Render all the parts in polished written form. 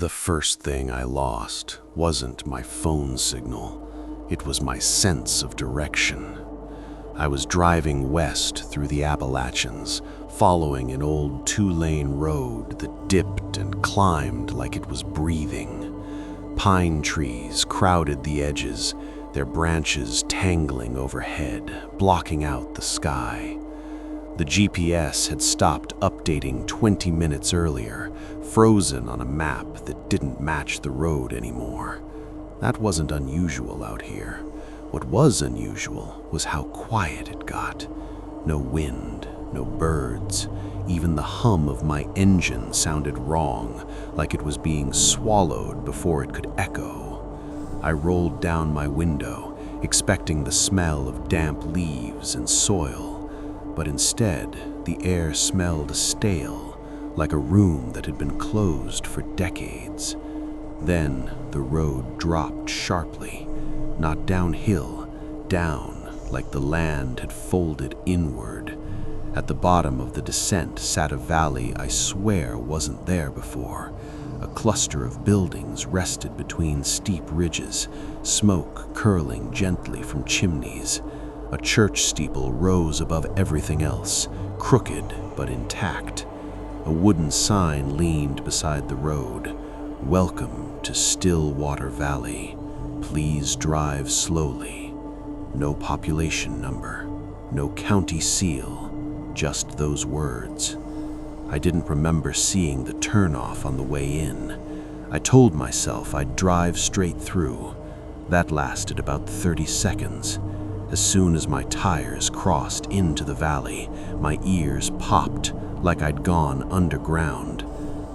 The first thing I lost wasn't my phone signal, it was my sense of direction. I was driving west through the Appalachians, following an old two-lane road that dipped and climbed like it was breathing. Pine trees crowded the edges, their branches tangling overhead, blocking out the sky. The GPS had stopped updating 20 minutes earlier, frozen on a map that didn't match the road anymore. That wasn't unusual out here. What was unusual was how quiet it got. No wind, no birds. Even the hum of my engine sounded wrong, like it was being swallowed before it could echo. I rolled down my window, expecting the smell of damp leaves and soil. But instead, the air smelled stale, like a room that had been closed for decades. Then the road dropped sharply, not downhill, down, like the land had folded inward. At the bottom of the descent sat a valley I swear wasn't there before. A cluster of buildings rested between steep ridges, smoke curling gently from chimneys. A church steeple rose above everything else, crooked but intact. A wooden sign leaned beside the road. "Welcome to Stillwater Valley. Please drive slowly." No population number, no county seal, just those words. I didn't remember seeing the turnoff on the way in. I told myself I'd drive straight through. That lasted about 30 seconds. As soon as my tires crossed into the valley, my ears popped like I'd gone underground.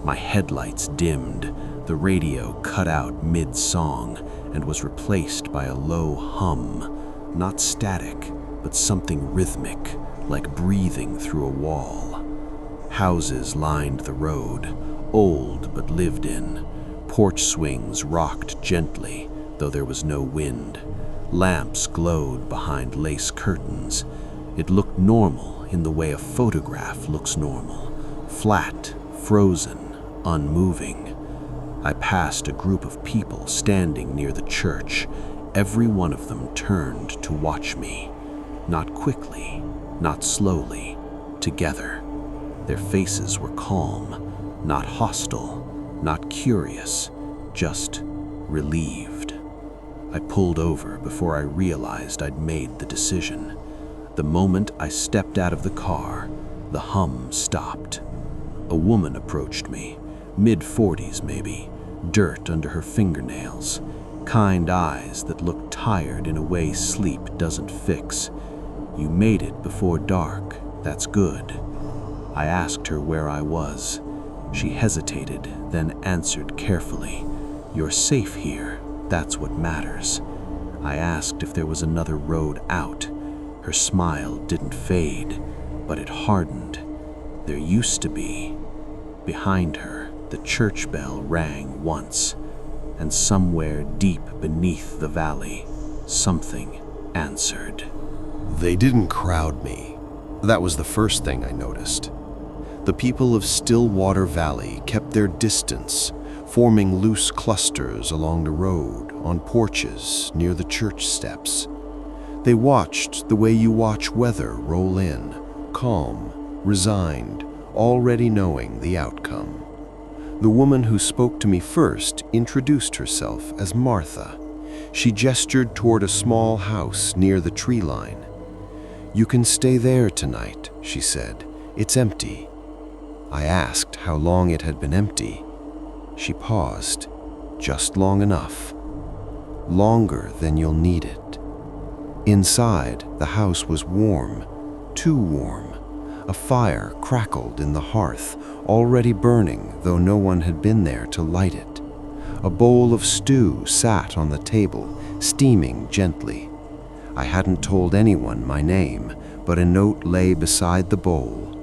My headlights dimmed, the radio cut out mid-song and was replaced by a low hum, not static, but something rhythmic, like breathing through a wall. Houses lined the road, old but lived in. Porch swings rocked gently, though there was no wind. Lamps glowed behind lace curtains. It looked normal in the way a photograph looks normal, flat, frozen, unmoving. I passed a group of people standing near the church. Every one of them turned to watch me. Not quickly, not slowly, together. Their faces were calm, not hostile, not curious, just relieved. I pulled over before I realized I'd made the decision. The moment I stepped out of the car, the hum stopped. A woman approached me, mid-40s maybe, dirt under her fingernails, kind eyes that looked tired in a way sleep doesn't fix. "You made it before dark, that's good." I asked her where I was. She hesitated, then answered carefully, "You're safe here. That's what matters." I asked if there was another road out. Her smile didn't fade, but it hardened. There used to be. Behind her, the church bell rang once, and somewhere deep beneath the valley, something answered. They didn't crowd me. That was the first thing I noticed. The people of Stillwater Valley kept their distance, forming loose clusters along the road, on porches, near the church steps. They watched the way you watch weather roll in, calm, resigned, already knowing the outcome. The woman who spoke to me first introduced herself as Martha. She gestured toward a small house near the tree line. "You can stay there tonight," she said. "It's empty." I asked how long it had been empty. She paused, just long enough. "Longer than you'll need it." Inside, the house was warm, too warm. A fire crackled in the hearth, already burning, though no one had been there to light it. A bowl of stew sat on the table, steaming gently. I hadn't told anyone my name, but a note lay beside the bowl.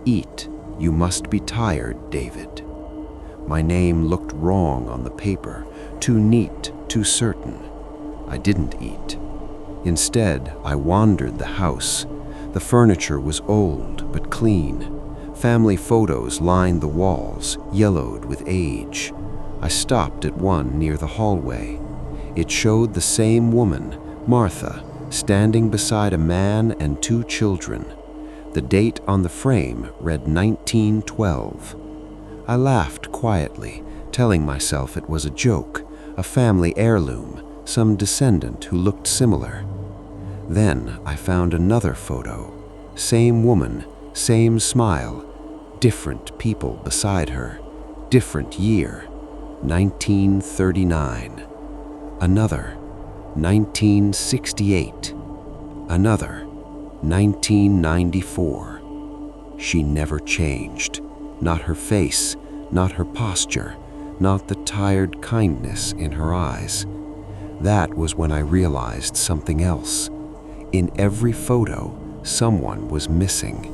"Eat. You must be tired, David." My name looked wrong on the paper, too neat, too certain. I didn't eat. Instead, I wandered the house. The furniture was old but clean. Family photos lined the walls, yellowed with age. I stopped at one near the hallway. It showed the same woman, Martha, standing beside a man and two children. The date on the frame read 1912. I laughed quietly, telling myself it was a joke, a family heirloom, some descendant who looked similar. Then I found another photo. Same woman, same smile, different people beside her, different year, 1939. Another, 1968. Another, 1994. She never changed. Not her face, not her posture, not the tired kindness in her eyes. That was when I realized something else. In every photo, someone was missing.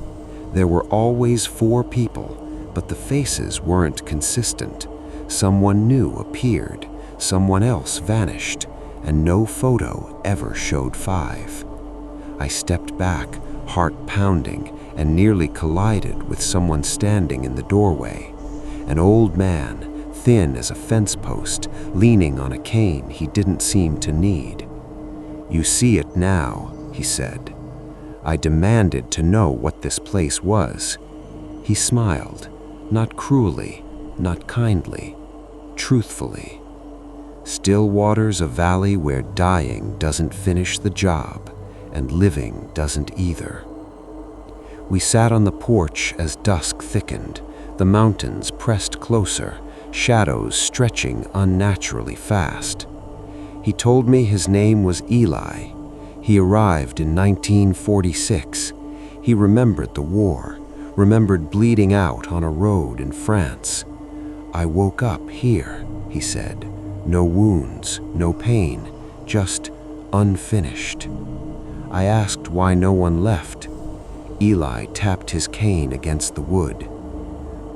There were always 4 people, but the faces weren't consistent. Someone new appeared, someone else vanished, and no photo ever showed 5. I stepped back, heart pounding, and nearly collided with someone standing in the doorway. An old man, thin as a fence post, leaning on a cane he didn't seem to need. "You see it now," he said. I demanded to know what this place was. He smiled, not cruelly, not kindly, truthfully. Stillwater's a valley where dying doesn't finish the job, and living doesn't either. We sat on the porch as dusk thickened. The mountains pressed closer, shadows stretching unnaturally fast. He told me his name was Eli. He arrived in 1946. He remembered the war, remembered bleeding out on a road in France. "I woke up here," he said. "No wounds, no pain, just unfinished." I asked why no one left. Eli tapped his cane against the wood.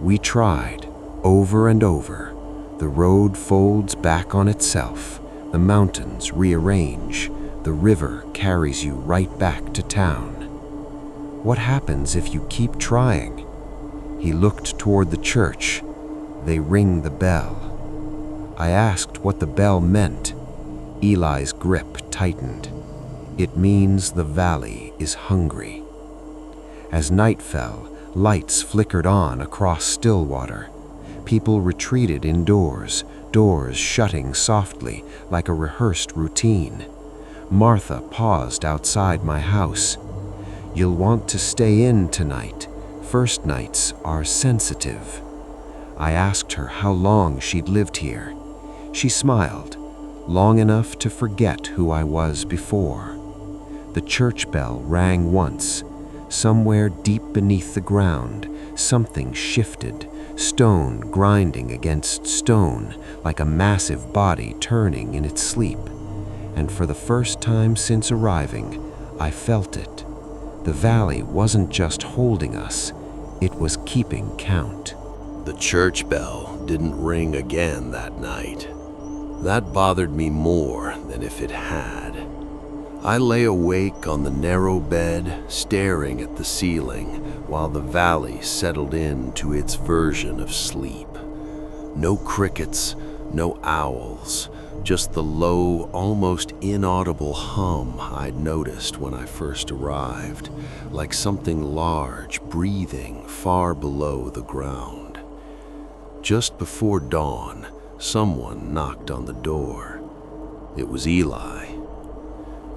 "We tried, over and over. The road folds back on itself. The mountains rearrange. The river carries you right back to town. What happens if you keep trying?" He looked toward the church. "They ring the bell." I asked what the bell meant. Eli's grip tightened. "It means the valley is hungry." As night fell, lights flickered on across Stillwater. People retreated indoors, doors shutting softly like a rehearsed routine. Martha paused outside my house. "You'll want to stay in tonight. First nights are sensitive." I asked her how long she'd lived here. She smiled, long enough to forget who I was before. The church bell rang once. Somewhere deep beneath the ground, something shifted, stone grinding against stone like a massive body turning in its sleep. And for the first time since arriving, I felt it. The valley wasn't just holding us, it was keeping count. The church bell didn't ring again that night. That bothered me more than if it had. I lay awake on the narrow bed, staring at the ceiling, while the valley settled into its version of sleep. No crickets, no owls, just the low, almost inaudible hum I'd noticed when I first arrived, like something large breathing far below the ground. Just before dawn, someone knocked on the door. It was Eli.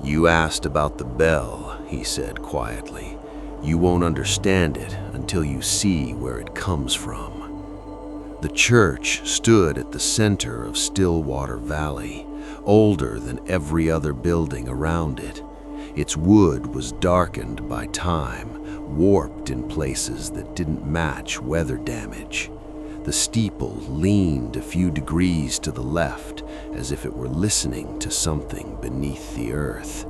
"You asked about the bell," he said quietly. "You won't understand it until you see where it comes from." The church stood at the center of Stillwater Valley, older than every other building around it. Its wood was darkened by time, warped in places that didn't match weather damage. The steeple leaned a few degrees to the left, as if it were listening to something beneath the earth.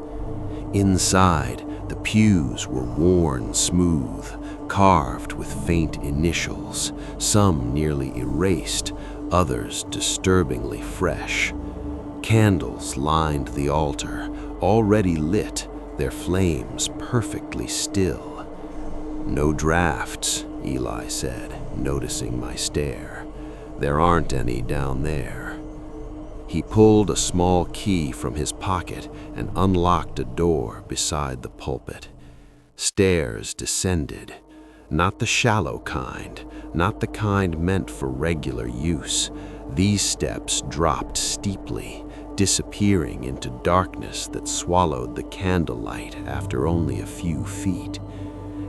Inside, the pews were worn smooth, carved with faint initials, some nearly erased, others disturbingly fresh. Candles lined the altar, already lit, their flames perfectly still. "No drafts," Eli said, noticing my stare. There aren't any down there." He pulled a small key from his pocket and unlocked a door beside the pulpit. Stairs descended, not the shallow kind, not the kind meant for regular use. These steps dropped steeply, disappearing into darkness that swallowed the candlelight after only a few feet.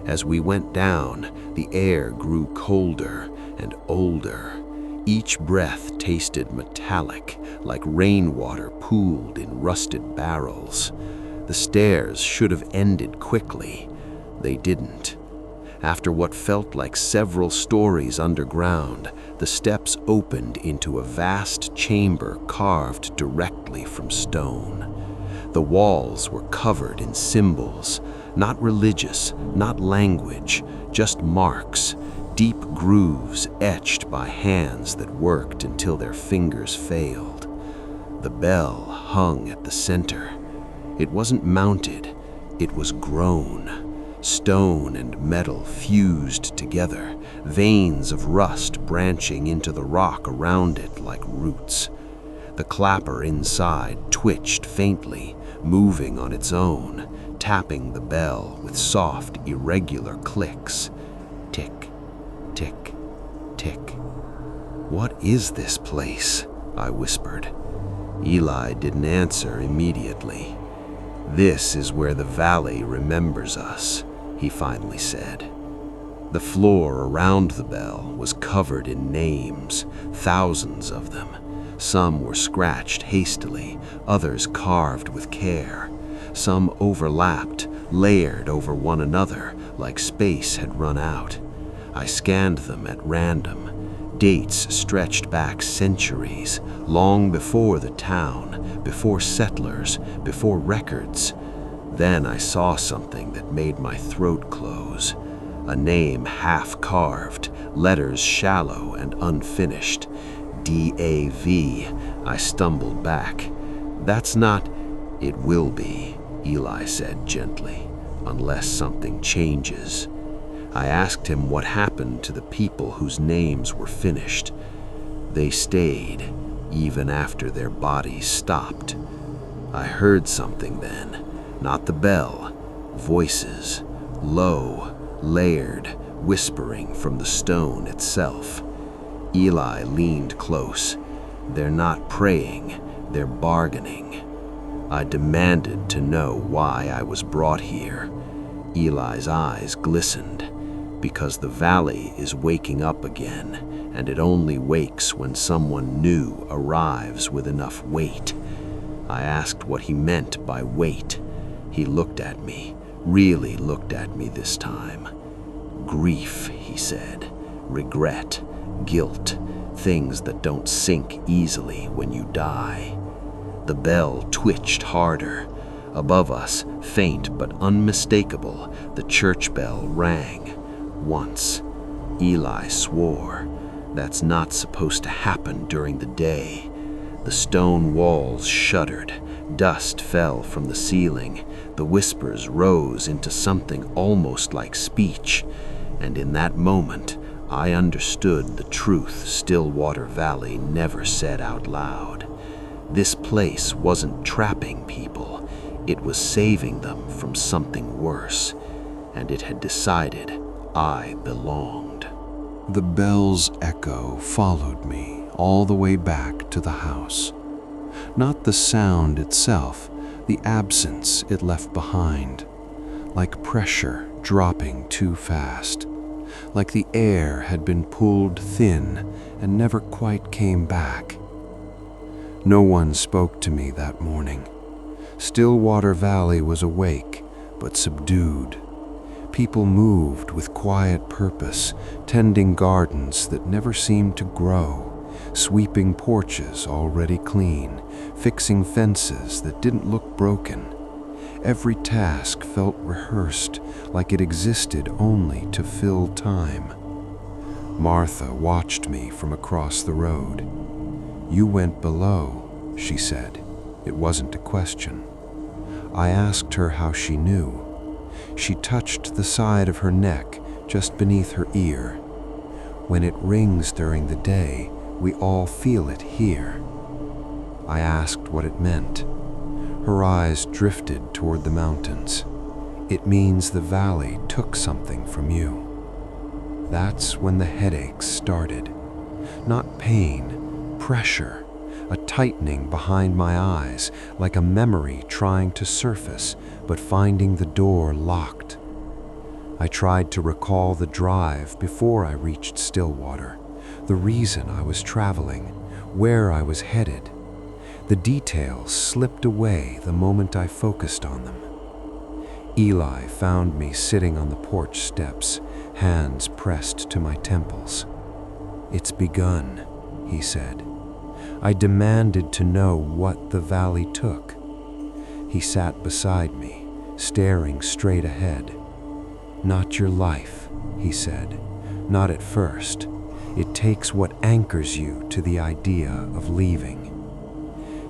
As we went down, the air grew colder and older. Each breath tasted metallic, like rainwater pooled in rusted barrels. The stairs should have ended quickly. They didn't. After what felt like several stories underground, the steps opened into a vast chamber carved directly from stone. The walls were covered in symbols, not religious, not language, just marks, deep grooves etched by hands that worked until their fingers failed. The bell hung at the center. It wasn't mounted, it was grown. Stone and metal fused together, veins of rust branching into the rock around it like roots. The clapper inside twitched faintly, moving on its own, tapping the bell with soft, irregular clicks. Tick, tick, tick. "What is this place?" I whispered. Eli didn't answer immediately. "This is where the valley remembers us," he finally said. The floor around the bell was covered in names, thousands of them. Some were scratched hastily, others carved with care. Some overlapped, layered over one another, like space had run out. I scanned them at random. Dates stretched back centuries, long before the town, before settlers, before records. Then I saw something that made my throat close. A name half-carved, letters shallow and unfinished. D-A-V. I stumbled back. "That's not—" "It will be," Eli said gently, "unless something changes." I asked him what happened to the people whose names were finished. They stayed, even after their bodies stopped. I heard something then, not the bell, voices, low, layered, whispering from the stone itself. Eli leaned close. "They're not praying, they're bargaining." I demanded to know why I was brought here. Eli's eyes glistened. "Because the valley is waking up again, and it only wakes when someone new arrives with enough weight." I asked what he meant by weight. He looked at me, really looked at me this time. "Grief," he said. "Regret, guilt, things that don't sink easily when you die." The bell twitched harder. Above us, faint but unmistakable, the church bell rang. Once. Eli swore. That's not supposed to happen during the day. The stone walls shuddered. Dust fell from the ceiling. The whispers rose into something almost like speech. And in that moment, I understood the truth Stillwater Valley never said out loud. This place wasn't trapping people. It was saving them from something worse. And it had decided I belonged. The bell's echo followed me all the way back to the house. Not the sound itself, the absence it left behind. Like pressure dropping too fast. Like the air had been pulled thin and never quite came back. No one spoke to me that morning. Stillwater Valley was awake, but subdued. People moved with quiet purpose, tending gardens that never seemed to grow, sweeping porches already clean, fixing fences that didn't look broken. Every task felt rehearsed, like it existed only to fill time. Martha watched me from across the road. "You went below," she said. It wasn't a question. I asked her how she knew. She touched the side of her neck, just beneath her ear. "When it rings during the day, We all feel it here." I asked what it meant. Her eyes drifted toward the mountains. "It means the valley took something from you." That's when the headaches started. Not pain, pressure, a tightening behind my eyes, like a memory trying to surface, but finding the door locked. I tried to recall the drive before I reached Stillwater, the reason I was traveling, where I was headed. The details slipped away the moment I focused on them. Eli found me sitting on the porch steps, hands pressed to my temples. "It's begun," he said. I demanded to know what the valley took. He sat beside me, staring straight ahead. "Not your life," he said. "Not at first. It takes what anchors you to the idea of leaving."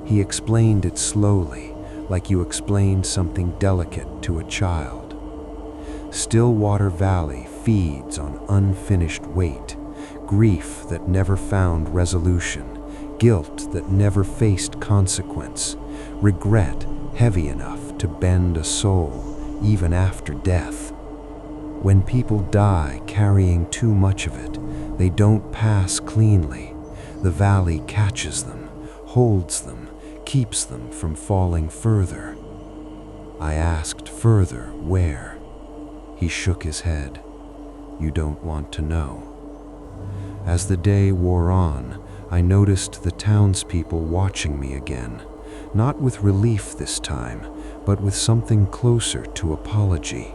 He explained it slowly, like you explained something delicate to a child. Stillwater Valley feeds on unfinished weight, grief that never found resolution, guilt that never faced consequence, regret heavy enough to bend a soul even after death. When people die carrying too much of it, they don't pass cleanly. The valley catches them, holds them, keeps them from falling further. I asked further where. He shook his head. "You don't want to know." As the day wore on, I noticed the townspeople watching me again, not with relief this time, but with something closer to apology.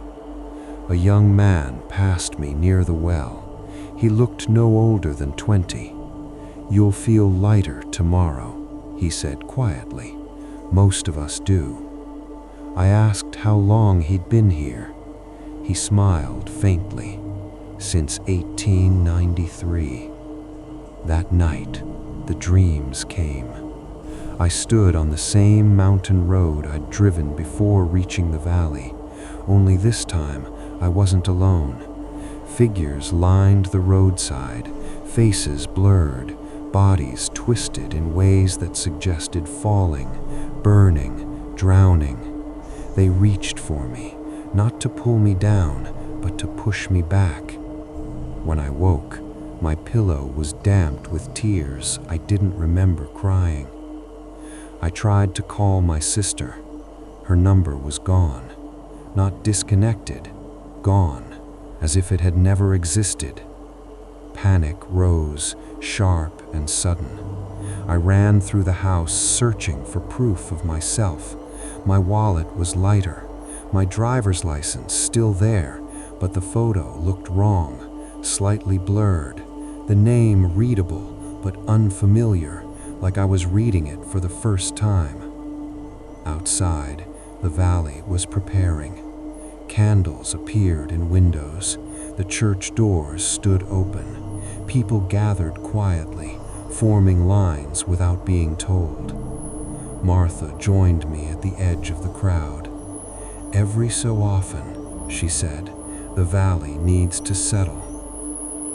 A young man passed me near the well. He looked no older than 20. "You'll feel lighter tomorrow," he said quietly. "Most of us do." I asked how long he'd been here. He smiled faintly. "Since 1893. That night, the dreams came. I stood on the same mountain road I'd driven before reaching the valley, only this time I wasn't alone. Figures lined the roadside, faces blurred, bodies twisted in ways that suggested falling, burning, drowning. They reached for me, not to pull me down, but to push me back. When I woke, my pillow was damped with tears I didn't remember crying. I tried to call my sister. Her number was gone. Not disconnected, gone, as if it had never existed. Panic rose, sharp and sudden. I ran through the house searching for proof of myself. My wallet was lighter, my driver's license still there, but the photo looked wrong, slightly blurred, the name readable but unfamiliar, like I was reading it for the first time. Outside, the valley was preparing. Candles appeared in windows. The church doors stood open. People gathered quietly, forming lines without being told. Martha joined me at the edge of the crowd. "Every so often," she said, "the valley needs to settle."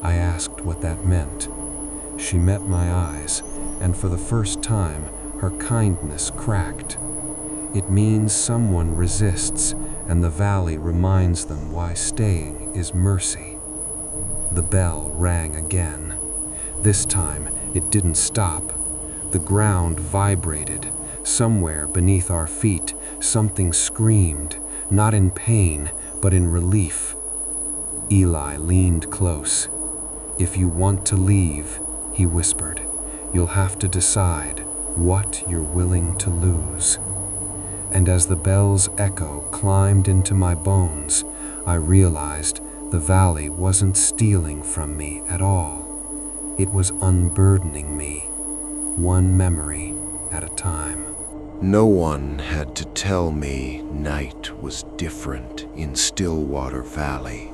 I asked what that meant. She met my eyes, and for the first time, her kindness cracked. "It means someone resists, and the valley reminds them why staying is mercy." The bell rang again. This time, it didn't stop. The ground vibrated. Somewhere beneath our feet, something screamed, not in pain, but in relief. Eli leaned close. "If you want to leave," he whispered, "you'll have to decide what you're willing to lose." And as the bell's echo climbed into my bones, I realized the valley wasn't stealing from me at all. It was unburdening me, one memory at a time. No one had to tell me night was different in Stillwater Valley.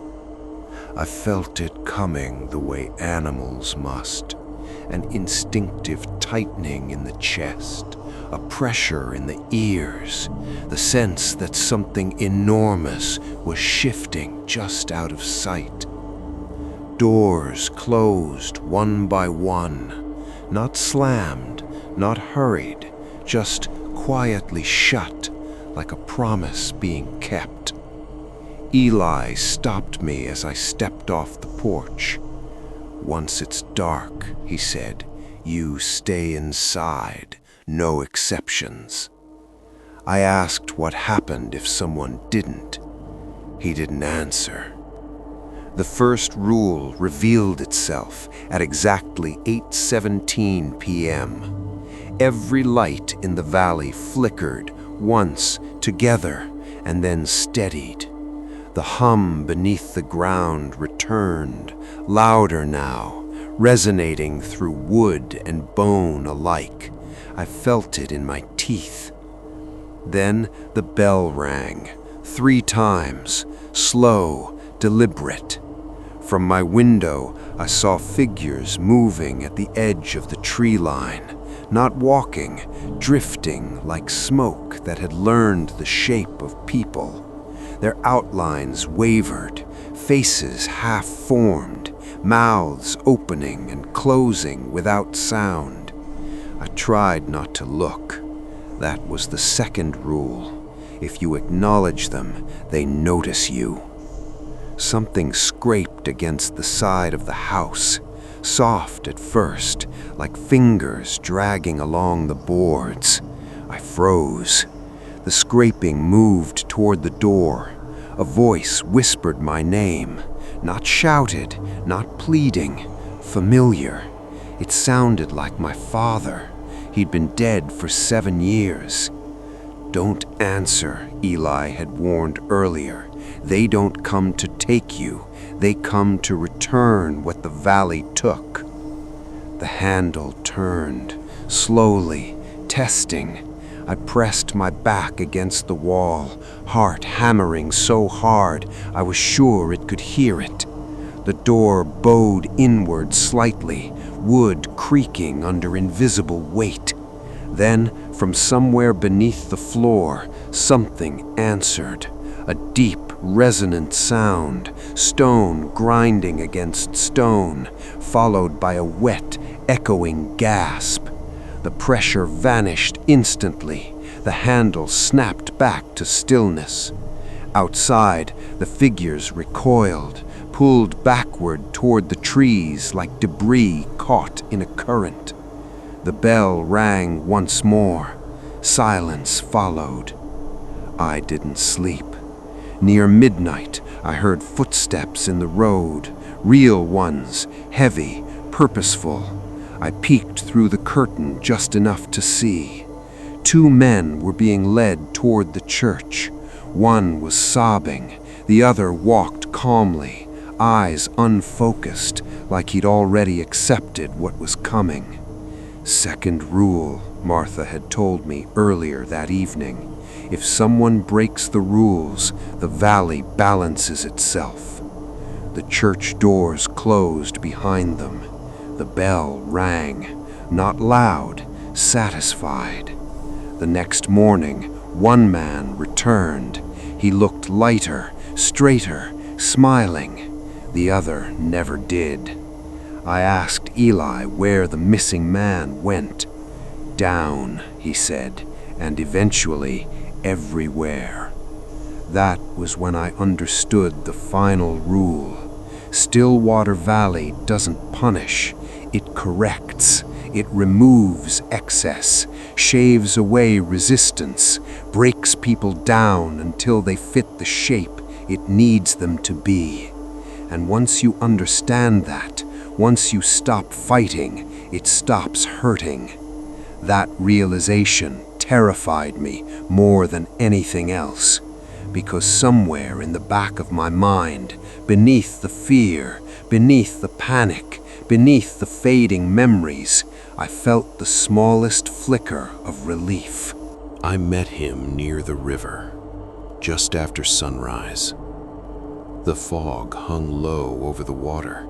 I felt it coming the way animals must, an instinctive tightening in the chest, a pressure in the ears, the sense that something enormous was shifting just out of sight. Doors closed one by one, Not slammed, not hurried, just quietly shut, like a promise being kept. Eli stopped me as I stepped off the porch. "Once it's dark," he said, "you stay inside, no exceptions." I asked what happened if someone didn't. He didn't answer. The first rule revealed itself at exactly 8:17 p.m. Every light in the valley flickered once together and then steadied. The hum beneath the ground returned, louder now, resonating through wood and bone alike. I felt it in my teeth. Then the bell rang, 3 times, slow, deliberate. From my window, I saw figures moving at the edge of the tree line, not walking, drifting like smoke that had learned the shape of people. Their outlines wavered, faces half-formed, mouths opening and closing without sound. I tried not to look. That was the second rule. If you acknowledge them, they notice you. Something scraped against the side of the house, soft at first, like fingers dragging along the boards. I froze. The scraping moved toward the door. A voice whispered my name, not shouted, not pleading, familiar. It sounded like my father. He'd been dead for 7 years. "Don't answer," Eli had warned earlier. "They don't come to take you. They come to return what the valley took." The handle turned, slowly, testing. I pressed my back against the wall, heart hammering so hard I was sure it could hear it. The door bowed inward slightly, wood creaking under invisible weight. Then, from somewhere beneath the floor, something answered. A deep, resonant sound, stone grinding against stone, followed by a wet, echoing gasp. The pressure vanished instantly. The handle snapped back to stillness. Outside, the figures recoiled, pulled backward toward the trees like debris caught in a current. The bell rang once more. Silence followed. I didn't sleep. Near midnight, I heard footsteps in the road, real ones, heavy, purposeful. I peeked through the curtain just enough to see. 2 men were being led toward the church. One was sobbing, the other walked calmly, eyes unfocused, like he'd already accepted what was coming. Second rule, Martha had told me earlier that evening. If someone breaks the rules, the valley balances itself. The church doors closed behind them. The bell rang, not loud, satisfied. The next morning, 1 man returned. He looked lighter, straighter, smiling. The other never did. I asked Eli where the missing man went. "Down," he said, "and eventually everywhere." That was when I understood the final rule. Stillwater Valley doesn't punish, it corrects. It removes excess, shaves away resistance, breaks people down until they fit the shape it needs them to be. And once you understand that, once you stop fighting, it stops hurting. That realization terrified me more than anything else, because somewhere in the back of my mind, beneath the fear, beneath the panic, beneath the fading memories, I felt the smallest flicker of relief. I met him near the river, just after sunrise. The fog hung low over the water,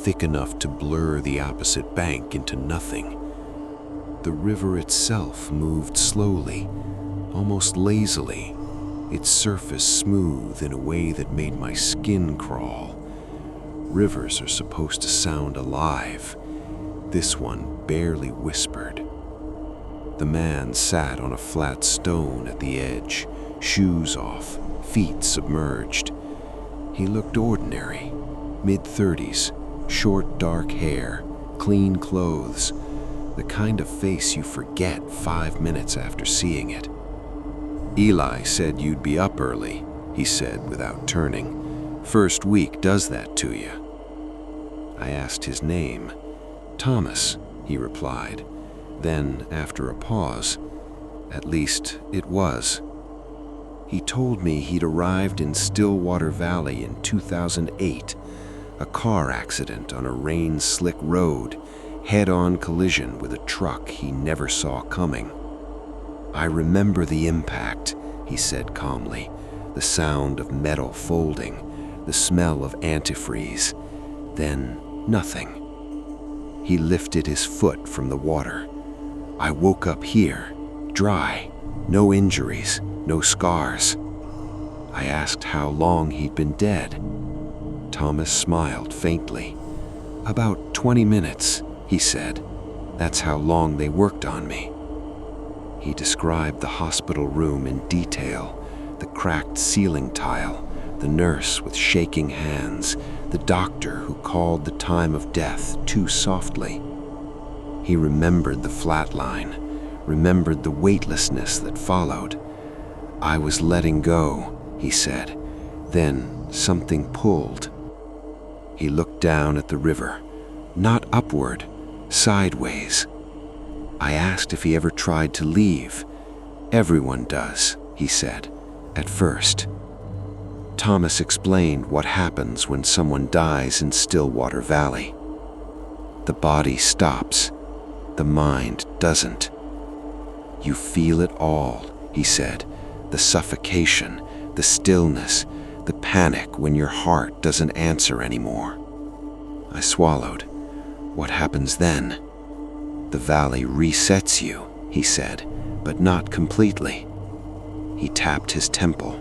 thick enough to blur the opposite bank into nothing. The river itself moved slowly, almost lazily, its surface smooth in a way that made my skin crawl. Rivers are supposed to sound alive. This one barely whispered. The man sat on a flat stone at the edge, shoes off, feet submerged. He looked ordinary, mid-30s, short dark hair, clean clothes, the kind of face you forget 5 minutes after seeing it. "Eli said you'd be up early," he said without turning. "First week does that to you." I asked his name. "Thomas," he replied. Then, after a pause, "At least it was." He told me he'd arrived in Stillwater Valley in 2008, a car accident on a rain-slick road, head-on collision with a truck he never saw coming. "I remember the impact," he said calmly, "the sound of metal folding, the smell of antifreeze, then nothing." He lifted his foot from the water. "I woke up here, dry, no injuries, no scars." I asked how long he'd been dead. Thomas smiled faintly. "About 20 minutes, he said. "That's how long they worked on me." He described the hospital room in detail, the cracked ceiling tile, the nurse with shaking hands, the doctor who called the time of death too softly. He remembered the flatline, remembered the weightlessness that followed. "I was letting go," he said. "Then something pulled." He looked down at the river, not upward, sideways. I asked if he ever tried to leave. "Everyone does," he said, "at first." Thomas explained what happens when someone dies in Stillwater Valley. The body stops. The mind doesn't. "You feel it all," he said. "The suffocation, the stillness, the panic when your heart doesn't answer anymore." I swallowed. "What happens then?" "The valley resets you," he said, "but not completely." He tapped his temple.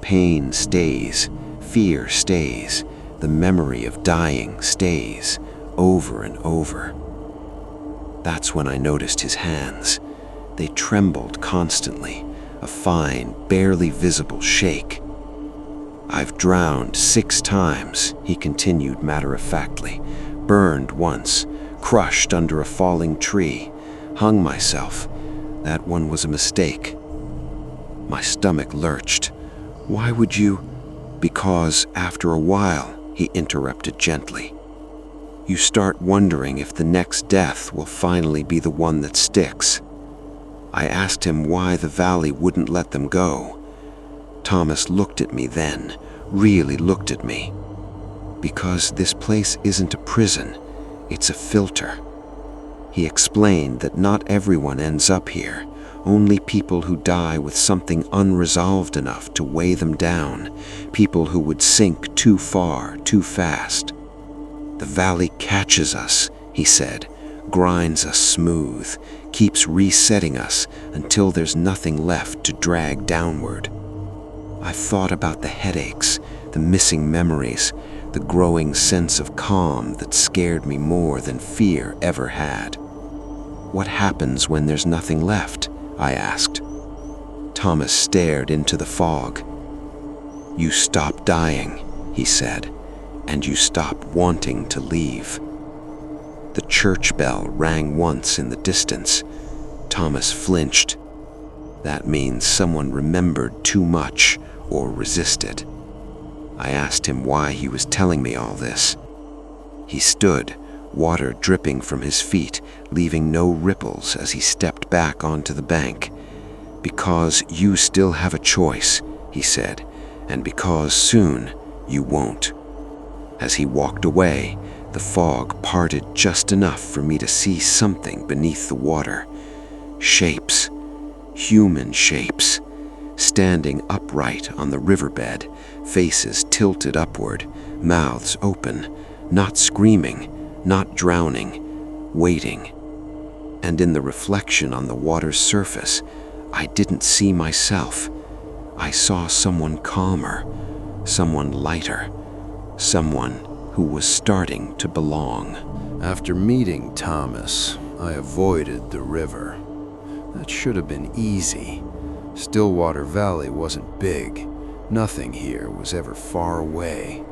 "Pain stays, fear stays, the memory of dying stays, over and over." That's when I noticed his hands. They trembled constantly, a fine, barely visible shake. "I've drowned 6 times, he continued matter-of-factly. "Burned once, crushed under a falling tree, hung myself. That one was a mistake." My stomach lurched. "Why would you—" "Because after a while," he interrupted gently, "you start wondering if the next death will finally be the one that sticks." I asked him why the valley wouldn't let them go. Thomas looked at me then, really looked at me. "Because this place isn't a prison, it's a filter." He explained that not everyone ends up here, only people who die with something unresolved enough to weigh them down, people who would sink too far, too fast. "The valley catches us," he said, "grinds us smooth, keeps resetting us until there's nothing left to drag downward." I thought about the headaches, the missing memories, the growing sense of calm that scared me more than fear ever had. "What happens when there's nothing left?" I asked. Thomas stared into the fog. "You stop dying," he said, "and you stop wanting to leave." The church bell rang once in the distance. Thomas flinched. That means someone remembered too much or resisted. I asked him why he was telling me all this. He stood, water dripping from his feet, leaving no ripples as he stepped back onto the bank. "Because you still have a choice," he said, "and because soon you won't." As he walked away, the fog parted just enough for me to see something beneath the water. Shapes, human shapes, standing upright on the riverbed, faces tilted upward, mouths open, not screaming, not drowning, waiting. And in the reflection on the water's surface, I didn't see myself. I saw someone calmer, someone lighter, someone who was starting to belong. After meeting Thomas, I avoided the river. That should have been easy. Stillwater Valley wasn't big. Nothing here was ever far away.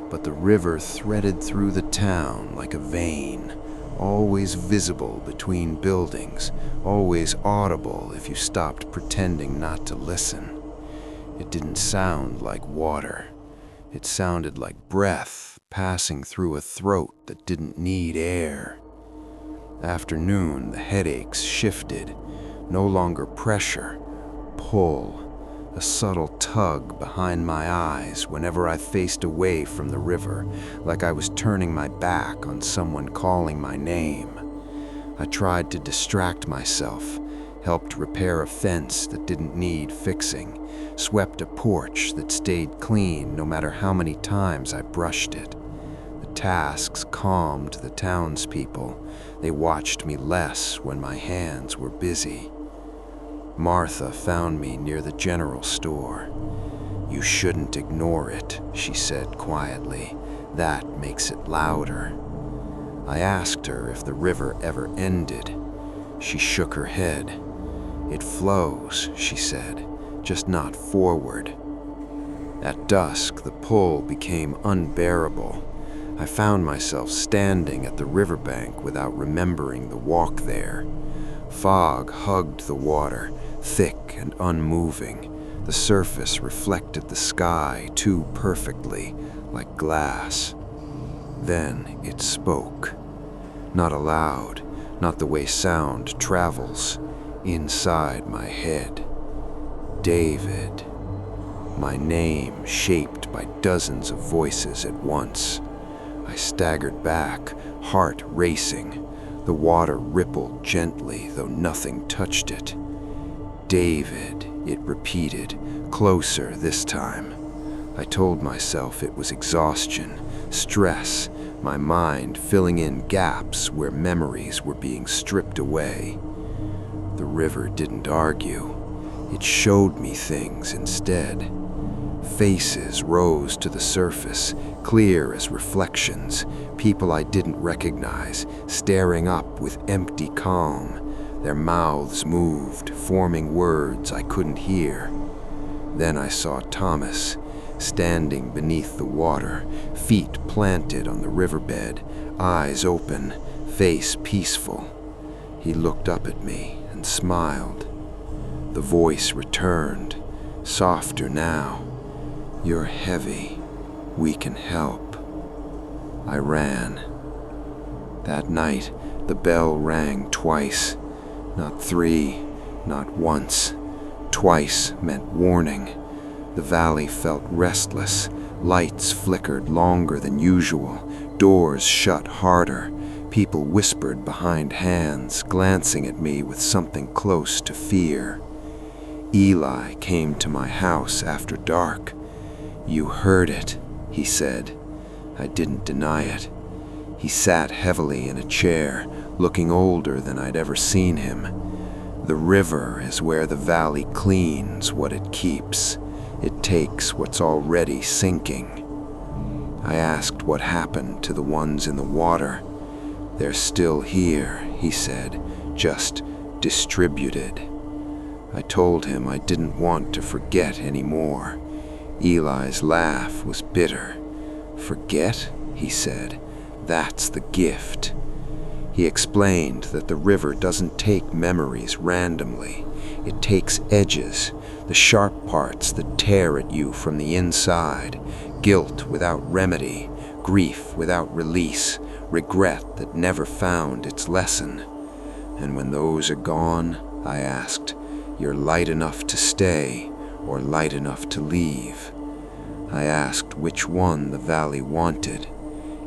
But the river threaded through the town like a vein, always visible between buildings, always audible if you stopped pretending not to listen. It didn't sound like water. It sounded like breath passing through a throat that didn't need air. After noon, the headaches shifted. No longer pressure, pull, a subtle tug behind my eyes whenever I faced away from the river, like I was turning my back on someone calling my name. I tried to distract myself, helped repair a fence that didn't need fixing, swept a porch that stayed clean no matter how many times I brushed it. The tasks calmed the townspeople. They watched me less when my hands were busy. Martha found me near the general store. "You shouldn't ignore it," she said quietly. "That makes it louder." I asked her if the river ever ended. She shook her head. "It flows," she said, "just not forward." At dusk, the pull became unbearable. I found myself standing at the riverbank without remembering the walk there. Fog hugged the water, thick and unmoving. The surface reflected the sky too perfectly, like glass. Then it spoke. Not aloud, not the way sound travels, inside my head. David. My name shaped by dozens of voices at once. I staggered back, heart racing. The water rippled gently, though nothing touched it. "David," it repeated, closer this time. I told myself it was exhaustion, stress, my mind filling in gaps where memories were being stripped away. The river didn't argue. It showed me things instead. Faces rose to the surface, clear as reflections, people I didn't recognize, staring up with empty calm. Their mouths moved, forming words I couldn't hear. Then I saw Thomas, standing beneath the water, feet planted on the riverbed, eyes open, face peaceful. He looked up at me and smiled. The voice returned, softer now. "You're heavy. We can help." I ran. That night, the bell rang twice. Not three, not once. Twice meant warning. The valley felt restless. Lights flickered longer than usual. Doors shut harder. People whispered behind hands, glancing at me with something close to fear. Eli came to my house after dark. "You heard it," he said. I didn't deny it. He sat heavily in a chair, looking older than I'd ever seen him. "The river is where the valley cleans what it keeps. It takes what's already sinking." I asked what happened to the ones in the water. "They're still here," he said, "just distributed." I told him I didn't want to forget anymore. Eli's laugh was bitter. "Forget?" he said. "That's the gift." He explained that the river doesn't take memories randomly. It takes edges, the sharp parts that tear at you from the inside, guilt without remedy, grief without release, regret that never found its lesson. "And when those are gone," I asked, "you're light enough to stay or light enough to leave?" I asked which one the valley wanted.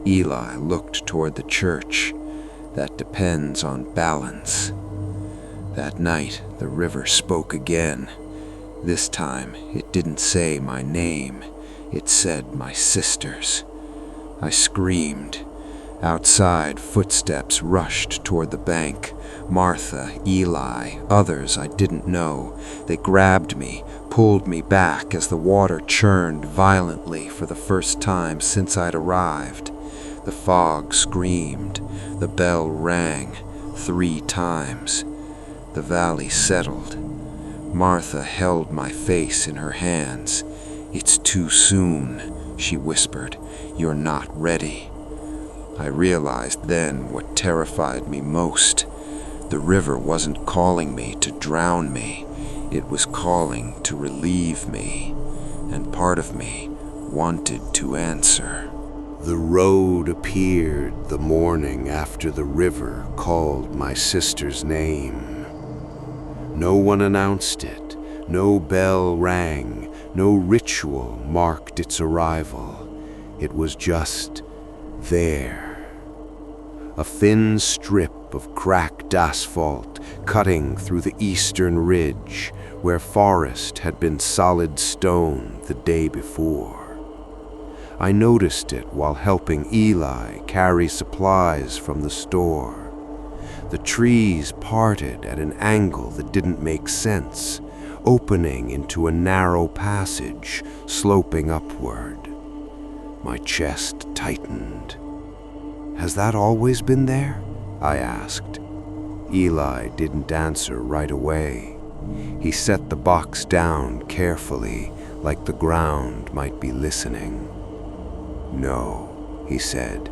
Eli looked toward the church. "That depends on balance." That night, the river spoke again. This time, it didn't say my name. It said my sister's. I screamed. Outside, footsteps rushed toward the bank. Martha, Eli, others I didn't know. They grabbed me, pulled me back as the water churned violently for the first time since I'd arrived. The fog screamed. The bell rang 3 times. The valley settled. Martha held my face in her hands. "It's too soon," she whispered. "You're not ready." I realized then what terrified me most. The river wasn't calling me to drown me. It was calling to relieve me. And part of me wanted to answer. The road appeared the morning after the river called my sister's name. No one announced it, no bell rang, no ritual marked its arrival. It was just there. A thin strip of cracked asphalt cutting through the eastern ridge where forest had been solid stone the day before. I noticed it while helping Eli carry supplies from the store. The trees parted at an angle that didn't make sense, opening into a narrow passage sloping upward. My chest tightened. "Has that always been there?" I asked. Eli didn't answer right away. He set the box down carefully, like the ground might be listening. "No," he said,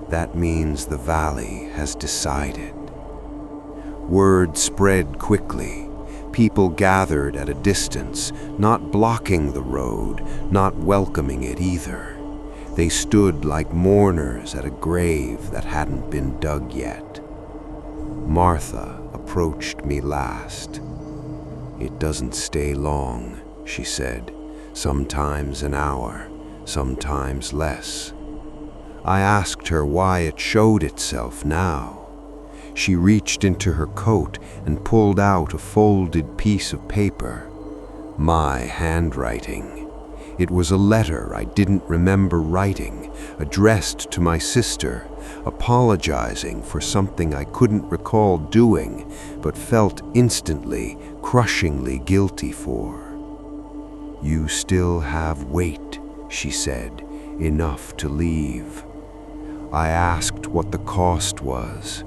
"that means the valley has decided." Word spread quickly. People gathered at a distance, not blocking the road, not welcoming it either. They stood like mourners at a grave that hadn't been dug yet. Martha approached me last. "It doesn't stay long," she said. "Sometimes an hour, sometimes less." I asked her why it showed itself now. She reached into her coat and pulled out a folded piece of paper. My handwriting. It was a letter I didn't remember writing, addressed to my sister, apologizing for something I couldn't recall doing, but felt instantly, crushingly guilty for. "You still have weight," she said, "enough to leave." I asked what the cost was.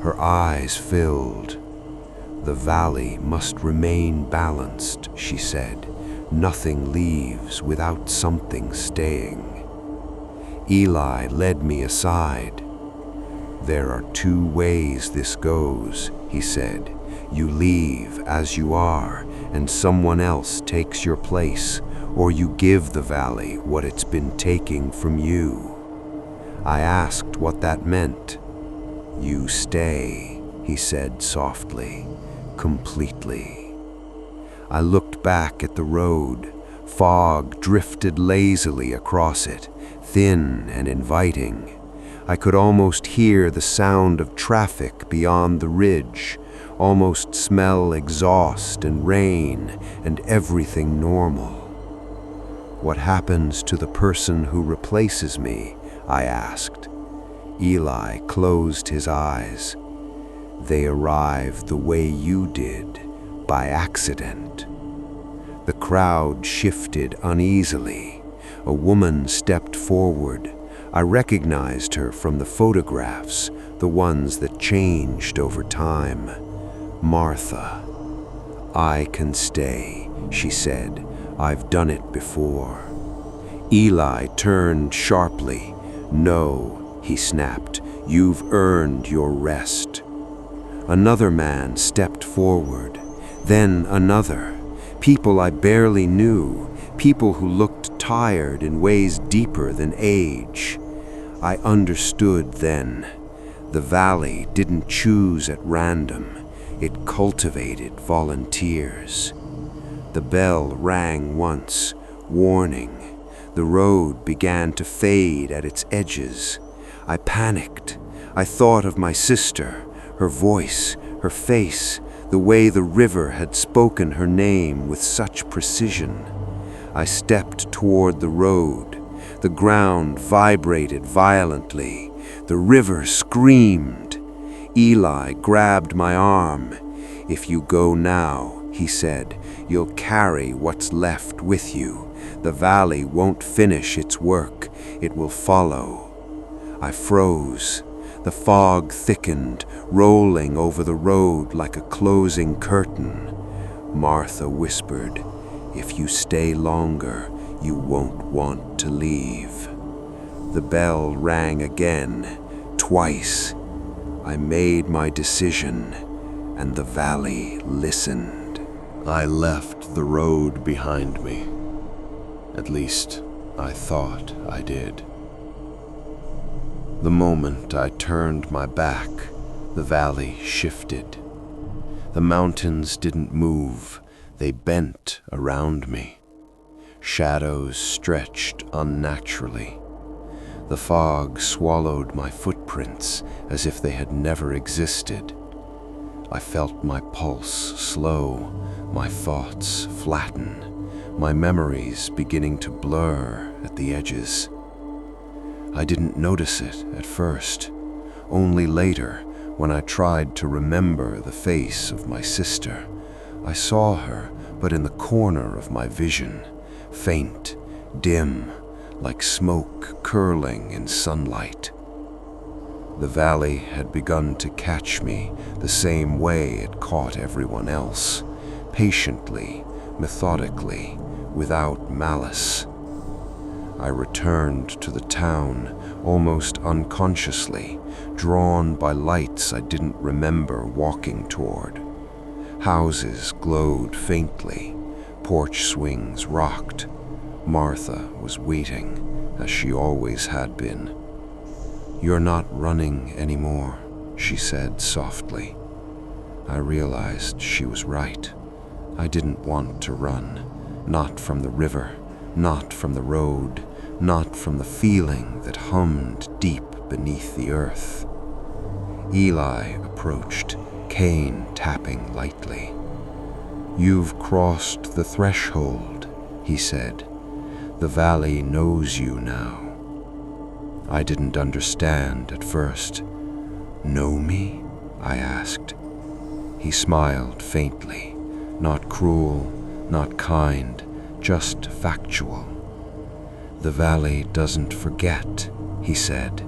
Her eyes filled. "The valley must remain balanced," she said. "Nothing leaves without something staying." Eli led me aside. "There are 2 ways this goes," he said. "You leave as you are, and someone else takes your place, or you give the valley what it's been taking from you." I asked what that meant. "You stay," he said softly, "completely." I looked back at the road. Fog drifted lazily across it, thin and inviting. I could almost hear the sound of traffic beyond the ridge, almost smell exhaust and rain and everything normal. "What happens to the person who replaces me?" I asked. Eli closed his eyes. "They arrive the way you did, by accident." The crowd shifted uneasily. A woman stepped forward. I recognized her from the photographs, the ones that changed over time. "Martha." "I can stay," she said. "I've done it before." Eli turned sharply. "No," he snapped. "You've earned your rest." Another man stepped forward. Then another. People I barely knew, people who looked tired in ways deeper than age. I understood then. The valley didn't choose at random. It cultivated volunteers. The bell rang once, warning. The road began to fade at its edges. I panicked. I thought of my sister, her voice, her face, the way the river had spoken her name with such precision. I stepped toward the road. The ground vibrated violently. The river screamed. Eli grabbed my arm. "If you go now," he said, "you'll carry what's left with you. The valley won't finish its work. It will follow." I froze. The fog thickened, rolling over the road like a closing curtain. Martha whispered, "If you stay longer, you won't want to leave." The bell rang again, twice. I made my decision, and the valley listened. I left the road behind me. At least, I thought I did. The moment I turned my back, the valley shifted. The mountains didn't move, they bent around me. Shadows stretched unnaturally. The fog swallowed my footprints as if they had never existed. I felt my pulse slow, my thoughts flatten, my memories beginning to blur at the edges. I didn't notice it at first. Only later, when I tried to remember the face of my sister, I saw her, but in the corner of my vision, faint, dim, like smoke curling in sunlight. The valley had begun to catch me the same way it caught everyone else, patiently, methodically, without malice. I returned to the town almost unconsciously, drawn by lights I didn't remember walking toward. Houses glowed faintly, porch swings rocked. Martha was waiting, as she always had been. "You're not running anymore," she said softly. I realized she was right. I didn't want to run, not from the river, not from the road, not from the feeling that hummed deep beneath the earth. Eli approached, cane tapping lightly. "You've crossed the threshold," he said. "The valley knows you now." I didn't understand at first. "Know me?" I asked. He smiled faintly, not cruel, not kind, just factual. "The valley doesn't forget," he said,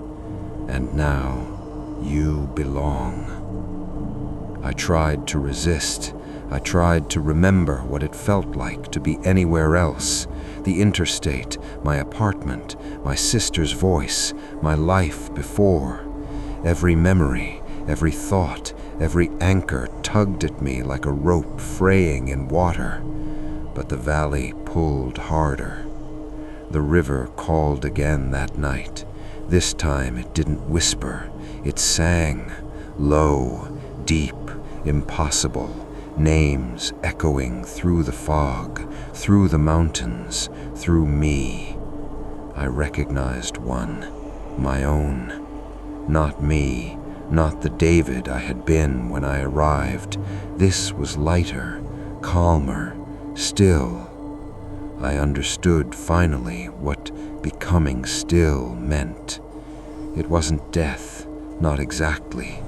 "and now you belong." I tried to resist. I tried to remember what it felt like to be anywhere else. The interstate, my apartment, my sister's voice, my life before. Every memory, every thought, every anchor tugged at me like a rope fraying in water. But the valley pulled harder. The river called again that night. This time it didn't whisper, it sang, low, deep, impossible, names echoing through the fog, through the mountains, through me. I recognized one, my own. Not me, not the David I had been when I arrived. This was lighter, calmer, still. I understood finally what becoming still meant. It wasn't death, not exactly.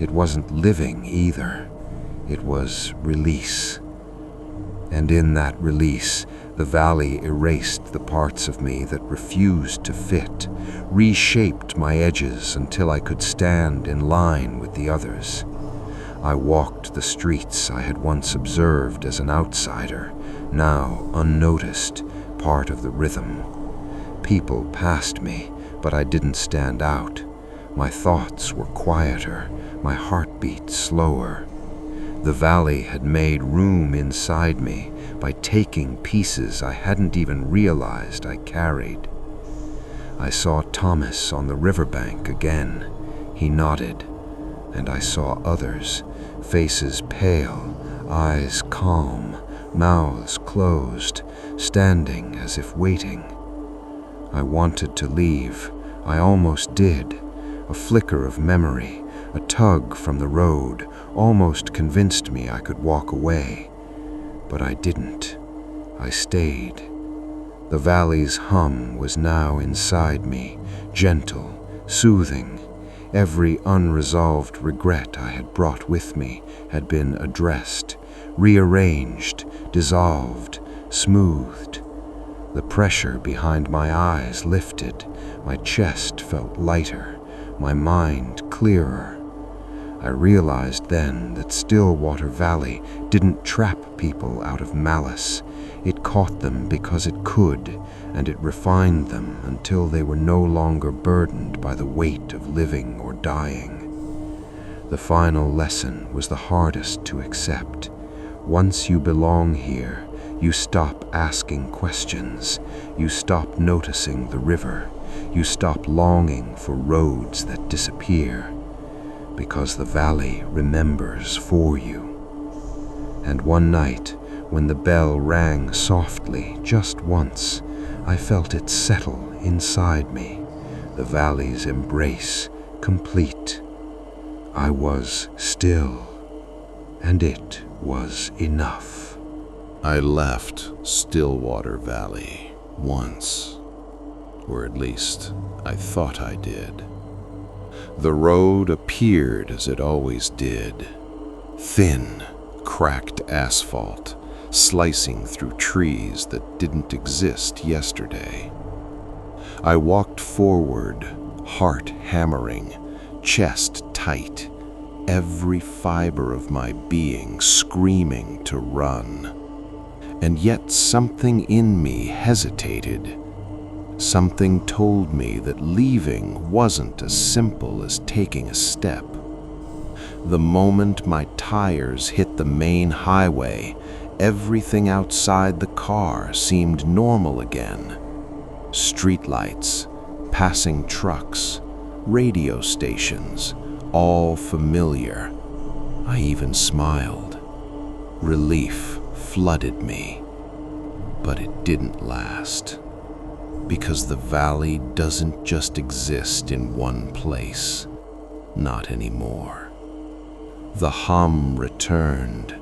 It wasn't living either. It was release. And in that release, the valley erased the parts of me that refused to fit, reshaped my edges until I could stand in line with the others. I walked the streets I had once observed as an outsider, now unnoticed, part of the rhythm. People passed me, but I didn't stand out. My thoughts were quieter, my heartbeat slower. The valley had made room inside me by taking pieces I hadn't even realized I carried. I saw Thomas on the riverbank again. He nodded, and I saw others, faces pale, eyes calm, mouths closed, standing as if waiting. I wanted to leave. I almost did. A flicker of memory, a tug from the road, almost convinced me I could walk away. But I didn't. I stayed. The valley's hum was now inside me, gentle, soothing. Every unresolved regret I had brought with me had been addressed, rearranged, dissolved, smoothed. The pressure behind my eyes lifted, my chest felt lighter, my mind clearer. I realized then that Stillwater Valley didn't trap people out of malice. It caught them because it could, and it refined them until they were no longer burdened by the weight of living or dying. The final lesson was the hardest to accept. Once you belong here, you stop asking questions. You stop noticing the river. You stop longing for roads that disappear, because the valley remembers for you. And one night, when the bell rang softly just once, I felt it settle inside me, the valley's embrace complete. I was still, and it was enough. I left Stillwater Valley once, or at least I thought I did. The road appeared as it always did, thin, cracked asphalt, slicing through trees that didn't exist yesterday. I walked forward, heart hammering, chest tight, every fiber of my being screaming to run. And yet something in me hesitated. Something told me that leaving wasn't as simple as taking a step. The moment my tires hit the main highway, everything outside the car seemed normal again. Streetlights, passing trucks, radio stations, all familiar. I even smiled. Relief flooded me, but it didn't last, because the valley doesn't just exist in one place, not anymore. The hum returned,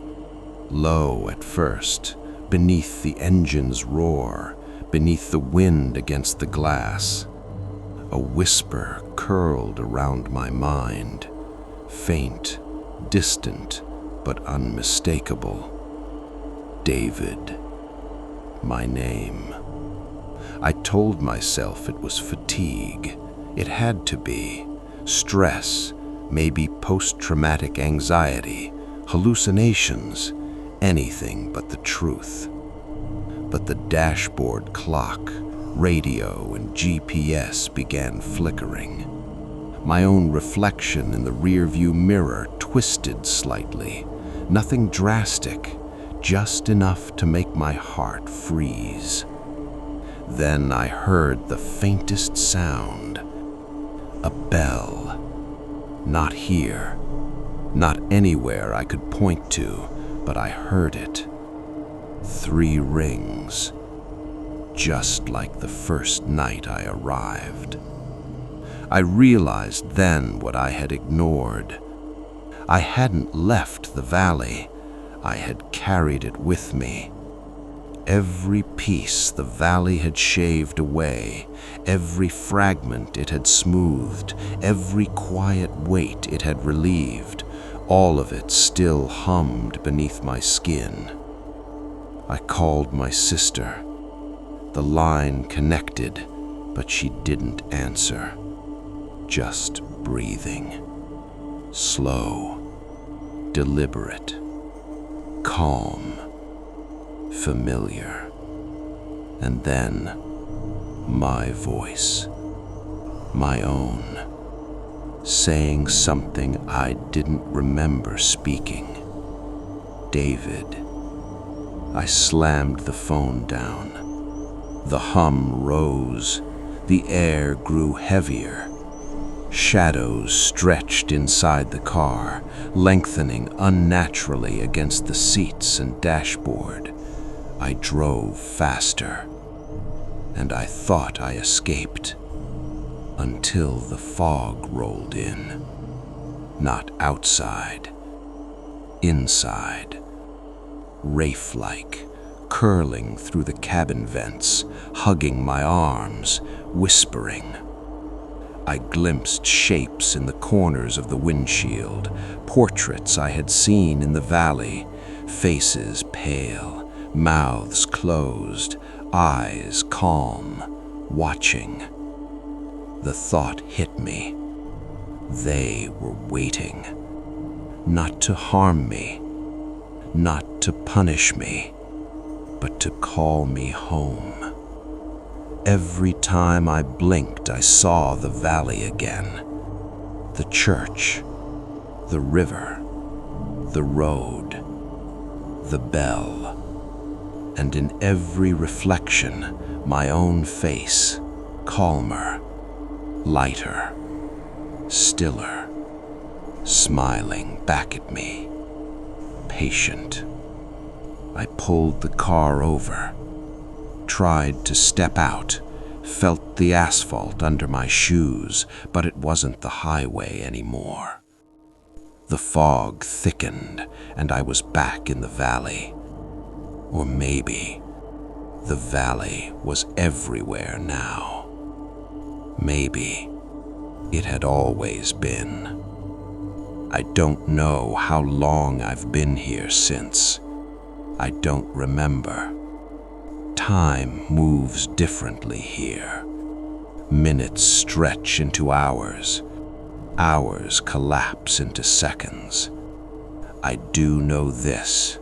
low at first, beneath the engine's roar, beneath the wind against the glass. A whisper curled around my mind, faint, distant, but unmistakable. David, my name. I told myself it was fatigue. It had to be. Stress, maybe post-traumatic anxiety, hallucinations, anything but the truth. But the dashboard clock, radio, and GPS began flickering. My own reflection in the rearview mirror twisted slightly. Nothing drastic, just enough to make my heart freeze. Then I heard the faintest sound. A bell. Not here. Not anywhere I could point to, but I heard it. 3 rings. Just like the first night I arrived. I realized then what I had ignored. I hadn't left the valley. I had carried it with me. Every piece the valley had shaved away, every fragment it had smoothed, every quiet weight it had relieved, all of it still hummed beneath my skin. I called my sister. The line connected, but she didn't answer. Just breathing. Slow, deliberate, calm, familiar. And then, my voice, my own, saying something I didn't remember speaking. David. I slammed the phone down. The hum rose. The air grew heavier. Shadows stretched inside the car, lengthening unnaturally against the seats and dashboard. I drove faster, and I thought I escaped, until the fog rolled in. Not outside, inside, wraith-like, curling through the cabin vents, hugging my arms, whispering. I glimpsed shapes in the corners of the windshield, portraits I had seen in the valley, faces pale, mouths closed, eyes calm, watching. The thought hit me. They were waiting, not to harm me, not to punish me, but to call me home. Every time I blinked, I saw the valley again. The church, the river, the road, the bell, and in every reflection, my own face, calmer, lighter, stiller, smiling back at me, patient. I pulled the car over, tried to step out, felt the asphalt under my shoes, but it wasn't the highway anymore. The fog thickened, and I was back in the valley. Or maybe the valley was everywhere now. Maybe it had always been. I don't know how long I've been here since. I don't remember. Time moves differently here. Minutes stretch into hours. Hours collapse into seconds. I do know this.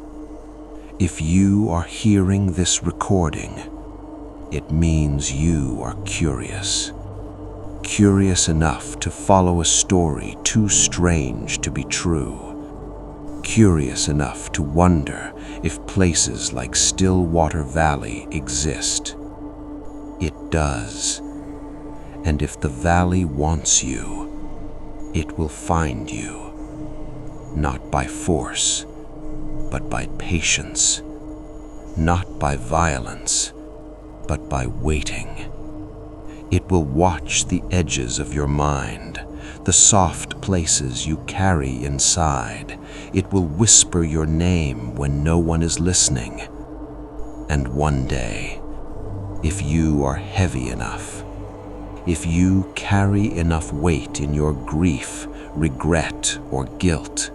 If you are hearing this recording, it means you are curious. Curious enough to follow a story too strange to be true. Curious enough to wonder if places like Stillwater Valley exist. It does. And if the valley wants you, it will find you. Not by force, but by patience. Not by violence, but by waiting. It will watch the edges of your mind, the soft places you carry inside. It will whisper your name when no one is listening. And one day, if you are heavy enough, if you carry enough weight in your grief, regret, or guilt,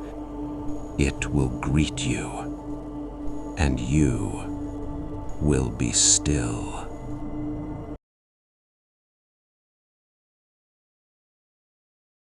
it will greet you, and you will be still.